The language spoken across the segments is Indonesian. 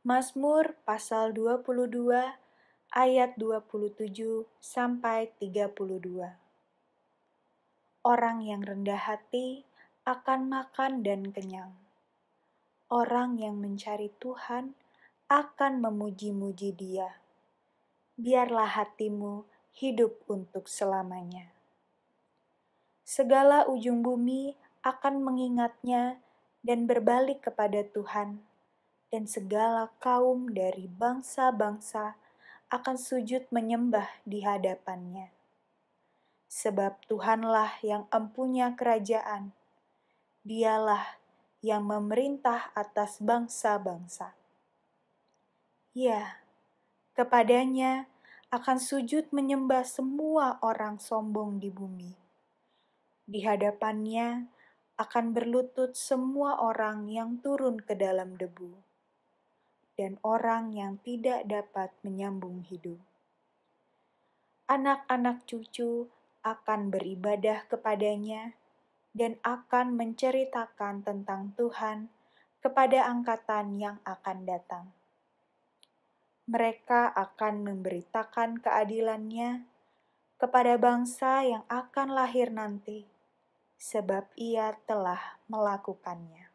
Mazmur pasal 22 ayat 27 sampai 32. Orang yang rendah hati akan makan dan kenyang. Orang yang mencari Tuhan akan memuji-muji Dia. Biarlah hatimu hidup untuk selamanya. Segala ujung bumi akan mengingatnya dan berbalik kepada Tuhan, dan segala kaum dari bangsa-bangsa akan sujud menyembah di hadapannya. Sebab Tuhanlah yang empunya kerajaan, Dialah yang memerintah atas bangsa-bangsa. Ya, kepadanya akan sujud menyembah semua orang sombong di bumi. Di hadapannya akan berlutut semua orang yang turun ke dalam debu, dan orang yang tidak dapat menyambung hidup. Anak-anak cucu akan beribadah kepadanya dan akan menceritakan tentang Tuhan kepada angkatan yang akan datang. Mereka akan memberitakan keadilan-Nya kepada bangsa yang akan lahir nanti, sebab Ia telah melakukannya.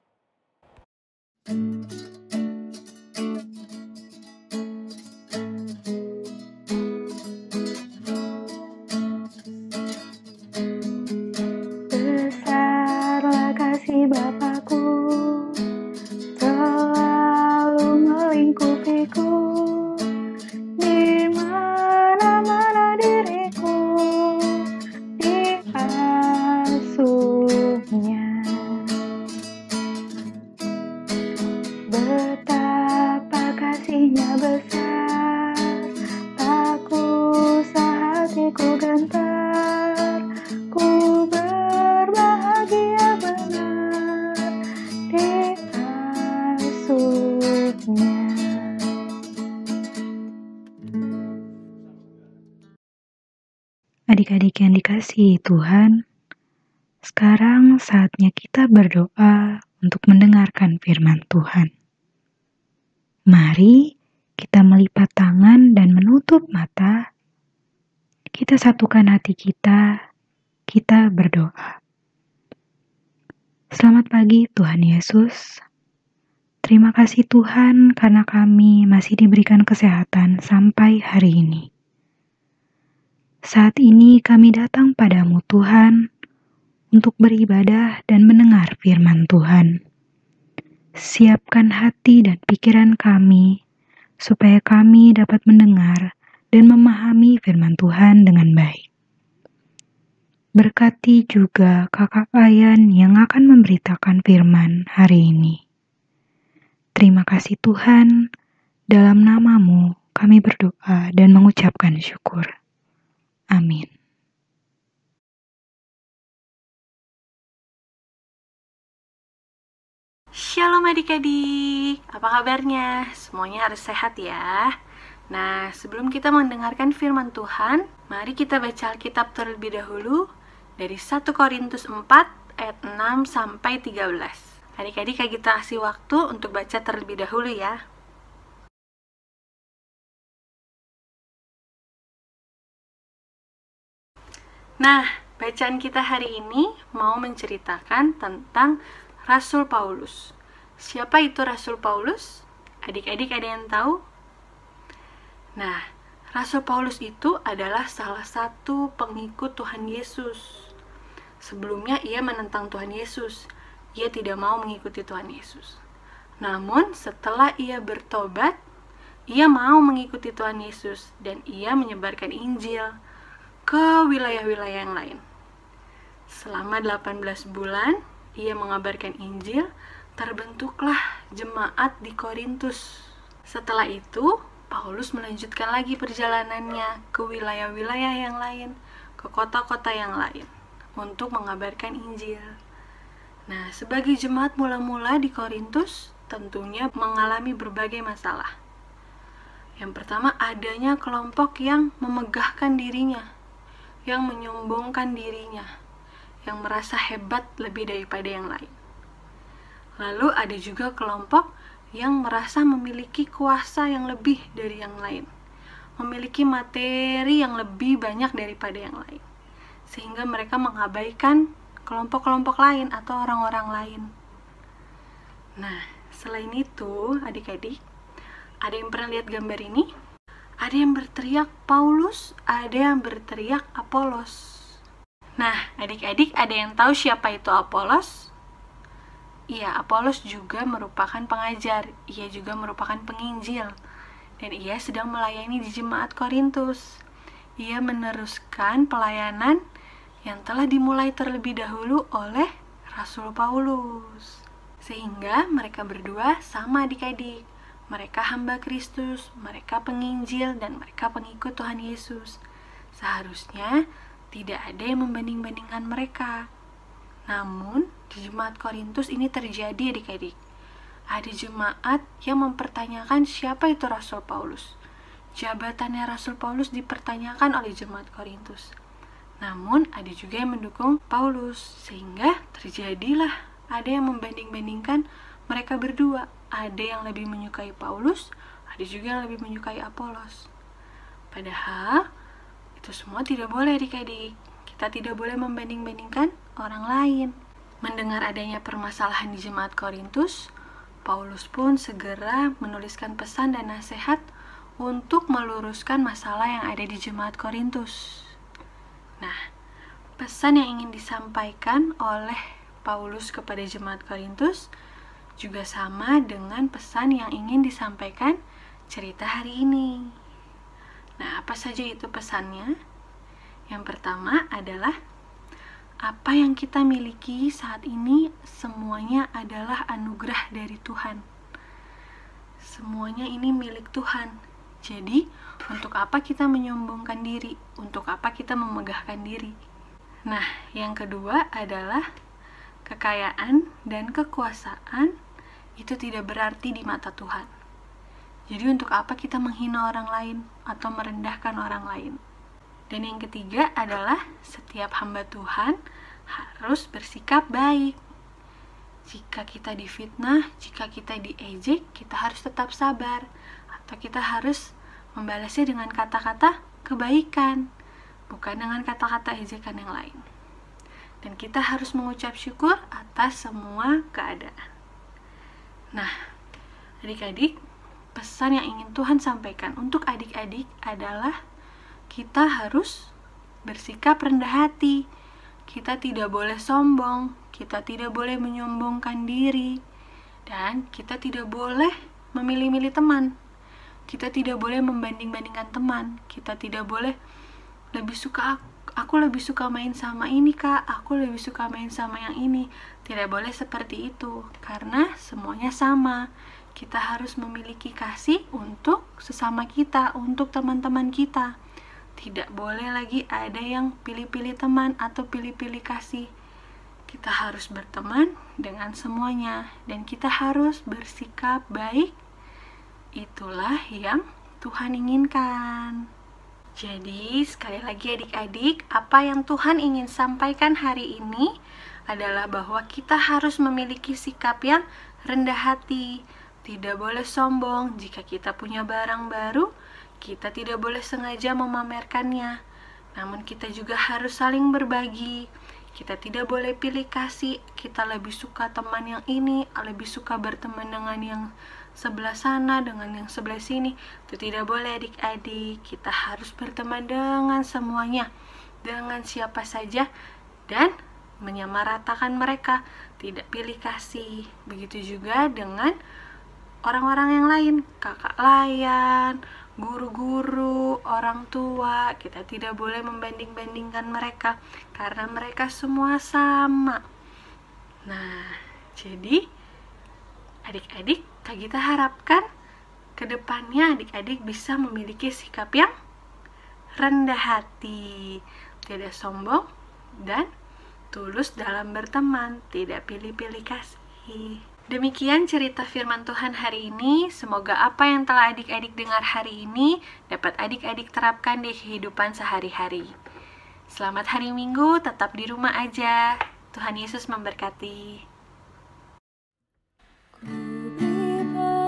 Besarlah kasih Bapa-Ku, selalu melingkupiku, di mana-mana diriku diasuhnya. Betapa kasih-Nya besar, tak usah hatiku gentar, ku berbahagia benar diasuhnya. Adik-adik yang dikasihi Tuhan, sekarang saatnya kita berdoa untuk mendengarkan firman Tuhan. Mari kita melipat tangan dan menutup mata. Kita satukan hati kita berdoa. Selamat pagi Tuhan Yesus. Terima kasih Tuhan karena kami masih diberikan kesehatan sampai hari ini. Saat ini kami datang padamu Tuhan untuk beribadah dan mendengar firman Tuhan. Siapkan hati dan pikiran kami supaya kami dapat mendengar dan memahami firman Tuhan dengan baik. Berkati juga Kakak Ayan yang akan memberitakan firman hari ini. Terima kasih Tuhan, dalam nama-Mu kami berdoa dan mengucapkan syukur. Amin. Shalom adik-adik, apa kabarnya? Semuanya harus sehat ya. Nah, sebelum kita mendengarkan firman Tuhan, mari kita baca Alkitab terlebih dahulu dari 1 Korintus 4 ayat 6 sampai 13. Adik-adik kita kasih waktu untuk baca terlebih dahulu ya. Nah, bacaan kita hari ini mau menceritakan tentang Rasul Paulus. Siapa itu Rasul Paulus? Adik-adik ada yang tahu? Nah, Rasul Paulus itu adalah salah satu pengikut Tuhan Yesus. Sebelumnya ia menentang Tuhan Yesus. Ia tidak mau mengikuti Tuhan Yesus. Namun setelah ia bertobat, ia mau mengikuti Tuhan Yesus dan ia menyebarkan Injil ke wilayah-wilayah yang lain. Selama 18 bulan, ia mengabarkan Injil, terbentuklah jemaat di Korintus. Setelah itu, Paulus melanjutkan lagi perjalanannya ke wilayah-wilayah yang lain, ke kota-kota yang lain, untuk mengabarkan Injil. Nah, sebagai jemaat mula-mula di Korintus, tentunya mengalami berbagai masalah. Yang pertama, adanya kelompok yang memegahkan dirinya, yang menyombongkan dirinya, yang merasa hebat lebih daripada yang lain. Lalu ada juga kelompok yang merasa memiliki kuasa yang lebih dari yang lain, memiliki materi yang lebih banyak daripada yang lain, sehingga mereka mengabaikan kelompok-kelompok lain atau orang-orang lain. Nah, selain itu, adik-adik, ada yang pernah lihat gambar ini? Ada yang berteriak Paulus, ada yang berteriak Apolos. Nah, adik-adik, ada yang tahu siapa itu Apolos? Iya, Apolos juga merupakan pengajar, ia juga merupakan penginjil, dan ia sedang melayani di jemaat Korintus. Ia meneruskan pelayanan yang telah dimulai terlebih dahulu oleh Rasul Paulus. Sehingga mereka berdua sama adik-adik. Mereka hamba Kristus, mereka penginjil, dan mereka pengikut Tuhan Yesus. Seharusnya tidak ada yang membanding-bandingkan mereka. Namun, di jemaat Korintus ini terjadi adik-adik. Ada jemaat yang mempertanyakan siapa itu Rasul Paulus. Jabatannya Rasul Paulus dipertanyakan oleh jemaat Korintus. Namun, ada juga yang mendukung Paulus. Sehingga terjadilah ada yang membanding-bandingkan mereka berdua. Ada yang lebih menyukai Paulus, ada juga yang lebih menyukai Apolos. Padahal itu semua tidak boleh adik-adik. Kita tidak boleh membanding-bandingkan orang lain. Mendengar adanya permasalahan di jemaat Korintus, Paulus pun segera menuliskan pesan dan nasihat untuk meluruskan masalah yang ada di jemaat Korintus. Nah, pesan yang ingin disampaikan oleh Paulus kepada jemaat Korintus juga sama dengan pesan yang ingin disampaikan cerita hari ini. Nah, apa saja itu pesannya? Yang pertama adalah apa yang kita miliki saat ini semuanya adalah anugerah dari Tuhan. Semuanya ini milik Tuhan. Jadi, untuk apa kita menyombongkan diri? Untuk apa kita memegahkan diri? Nah, yang kedua adalah kekayaan dan kekuasaan itu tidak berarti di mata Tuhan. Jadi untuk apa kita menghina orang lain atau merendahkan orang lain? Dan yang ketiga adalah setiap hamba Tuhan harus bersikap baik. Jika kita difitnah, jika kita diejek, kita harus tetap sabar. Atau kita harus membalasnya dengan kata-kata kebaikan, bukan dengan kata-kata ejekan yang lain. Dan kita harus mengucap syukur atas semua keadaan. Nah, adik-adik, pesan yang ingin Tuhan sampaikan untuk adik-adik adalah kita harus bersikap rendah hati. Kita tidak boleh sombong, kita tidak boleh menyombongkan diri, dan kita tidak boleh memilih-milih teman. Kita tidak boleh membanding-bandingkan teman. Kita tidak boleh aku lebih suka main sama ini kak, aku lebih suka main sama yang ini. Tidak boleh seperti itu, karena semuanya sama. Kita harus memiliki kasih untuk sesama kita, untuk teman-teman kita. Tidak boleh lagi ada yang pilih-pilih teman atau pilih-pilih kasih. Kita harus berteman dengan semuanya, dan kita harus bersikap baik. Itulah yang Tuhan inginkan. Jadi, sekali lagi adik-adik, apa yang Tuhan ingin sampaikan hari ini adalah bahwa kita harus memiliki sikap yang rendah hati. Tidak boleh sombong. Jika kita punya barang baru, kita tidak boleh sengaja memamerkannya. Namun kita juga harus saling berbagi. Kita tidak boleh pilih kasih. Kita lebih suka teman yang ini, lebih suka berteman dengan yang sebelah sana, dengan yang sebelah sini. Itu tidak boleh adik-adik. Kita harus berteman dengan semuanya, dengan siapa saja, dan menyamaratakan mereka. Tidak pilih kasih. Begitu juga dengan orang-orang yang lain, kakak layan, guru-guru, orang tua. Kita tidak boleh membanding-bandingkan mereka, karena mereka semua sama. Nah, jadi adik-adik, Kak Gita harapkan ke depannya adik-adik bisa memiliki sikap yang rendah hati, tidak sombong, dan tulus dalam berteman, tidak pilih-pilih kasih. Demikian cerita firman Tuhan hari ini. Semoga apa yang telah adik-adik dengar hari ini dapat adik-adik terapkan di kehidupan sehari-hari. Selamat hari Minggu, tetap di rumah aja. Tuhan Yesus memberkati. Ku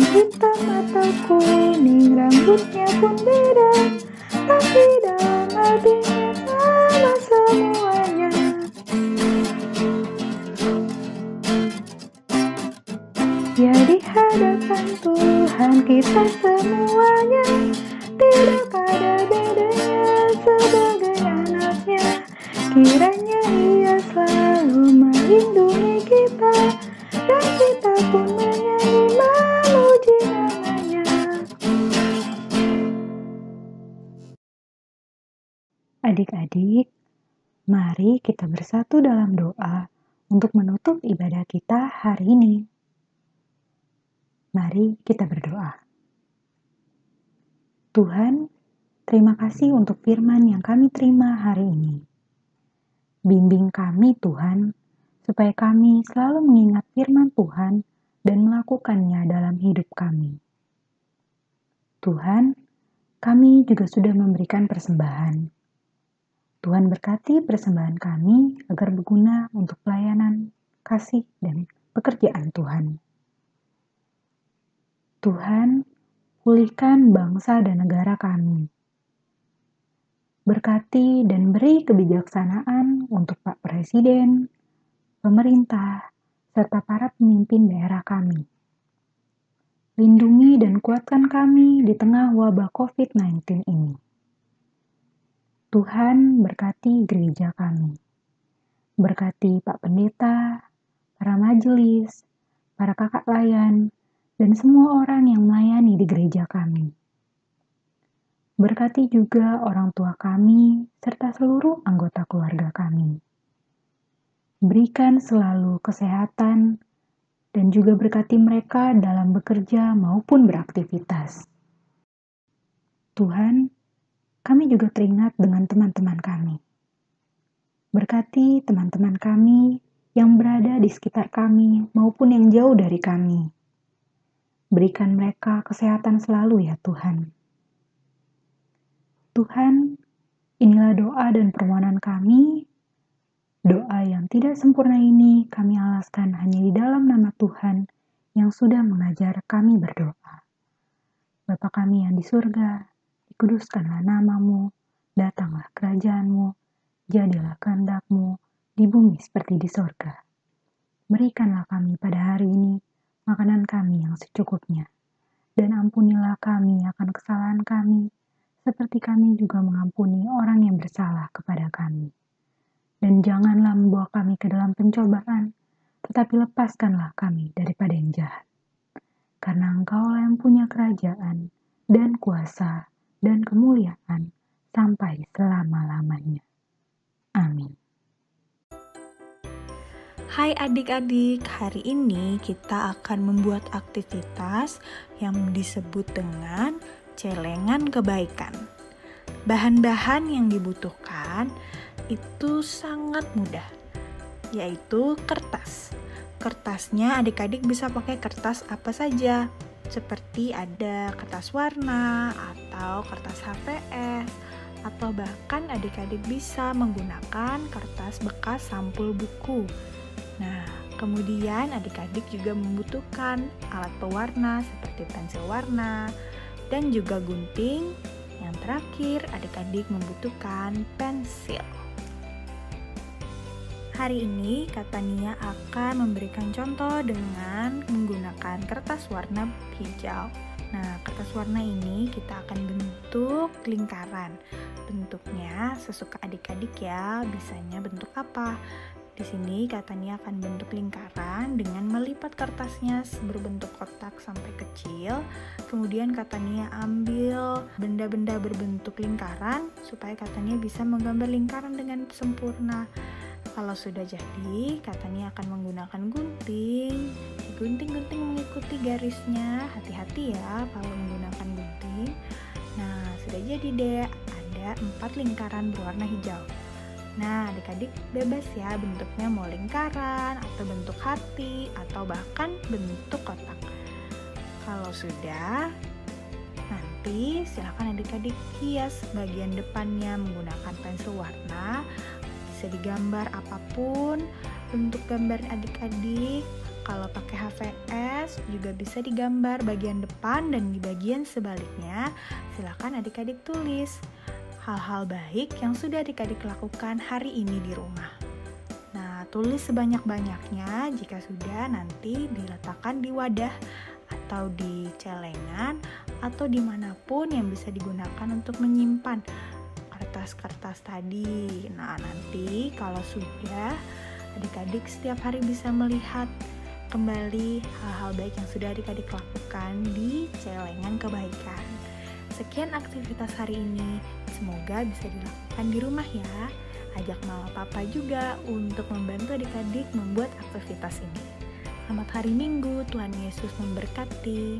yang hitam atau kuning, rambutnya pun beda, tapi dalam hatinya sama semuanya. Ya di hadapan Tuhan kita semuanya tidak ada bedanya sebagai anaknya. Kiranya Ia selalu melindungi kita, dan kita pun menyanyi memuji namanya. Adik-adik, mari kita bersatu dalam doa untuk menutup ibadah kita hari ini. Mari kita berdoa. Tuhan, terima kasih untuk firman yang kami terima hari ini. Bimbing kami Tuhan, supaya kami selalu mengingat firman Tuhan dan melakukannya dalam hidup kami. Tuhan, kami juga sudah memberikan persembahan. Tuhan berkati persembahan kami agar berguna untuk pelayanan, kasih, dan pekerjaan Tuhan. Tuhan, pulihkan bangsa dan negara kami. Berkati dan beri kebijaksanaan untuk Pak Presiden, pemerintah, serta para pemimpin daerah kami. Lindungi dan kuatkan kami di tengah wabah COVID-19 ini. Tuhan berkati gereja kami. Berkati Pak Pendeta, para majelis, para kakak layan, dan semua orang yang melayani di gereja kami. Berkati juga orang tua kami, serta seluruh anggota keluarga kami. Berikan selalu kesehatan, dan juga berkati mereka dalam bekerja maupun beraktivitas. Tuhan, kami juga teringat dengan teman-teman kami. Berkati teman-teman kami yang berada di sekitar kami maupun yang jauh dari kami. Berikan mereka kesehatan selalu ya Tuhan. Tuhan, inilah doa dan permohonan kami. Doa yang tidak sempurna ini kami alaskan hanya di dalam nama Tuhan yang sudah mengajar kami berdoa. Bapa kami yang di surga, dikuduskanlah namamu, datanglah kerajaanmu, jadilah kehendak-Mu di bumi seperti di surga. Berikanlah kami pada hari ini makanan kami yang secukupnya, dan ampunilah kami akan kesalahan kami, seperti kami juga mengampuni orang yang bersalah kepada kami. Dan janganlah membawa kami ke dalam pencobaan, tetapi lepaskanlah kami daripada yang jahat. Karena Engkaulah yang punya kerajaan, dan kuasa, dan kemuliaan, sampai selama-lamanya. Amin. Hai adik-adik, hari ini kita akan membuat aktivitas yang disebut dengan celengan kebaikan. Bahan-bahan yang dibutuhkan itu sangat mudah, yaitu kertas. Kertasnya adik-adik bisa pakai kertas apa saja, seperti ada kertas warna atau kertas HVS, atau bahkan adik-adik bisa menggunakan kertas bekas sampul buku. Nah, kemudian adik-adik juga membutuhkan alat pewarna seperti pensil warna dan juga gunting. Yang terakhir, adik-adik membutuhkan pensil. Hari ini Kak Tania akan memberikan contoh dengan menggunakan kertas warna hijau. Nah, kertas warna ini kita akan bentuk lingkaran. Bentuknya sesuka adik-adik ya, bisanya bentuk apa? Di sini Kak Tania akan bentuk lingkaran dengan melipat kertasnya berbentuk kotak sampai kecil. Kemudian Kak Tania ambil benda-benda berbentuk lingkaran supaya Kak Tania bisa menggambar lingkaran dengan sempurna. Kalau sudah jadi, Kak Tania akan menggunakan gunting. Gunting-gunting mengikuti garisnya. Hati-hati ya kalau menggunakan gunting. Nah, sudah jadi deh. Ada 4 lingkaran berwarna hijau. Nah, adik-adik bebas ya bentuknya, mau lingkaran, atau bentuk hati, atau bahkan bentuk kotak. Kalau sudah, nanti silakan adik-adik hias bagian depannya menggunakan pensil warna. Bisa digambar apapun bentuk gambar adik-adik. Kalau pakai HVS juga bisa digambar bagian depan dan di bagian sebaliknya. Silakan adik-adik tulis hal-hal baik yang sudah adik-adik lakukan hari ini di rumah. Nah, tulis sebanyak-banyaknya. Jika sudah, nanti diletakkan di wadah atau di celengan atau dimanapun yang bisa digunakan untuk menyimpan kertas-kertas tadi. Nah, nanti kalau sudah, adik-adik setiap hari bisa melihat kembali hal-hal baik yang sudah adik-adik lakukan di celengan kebaikan. Sekian aktivitas hari ini, semoga bisa dilakukan di rumah ya. Ajak mama papa juga untuk membantu adik-adik membuat aktivitas ini. Selamat hari Minggu, Tuhan Yesus memberkati.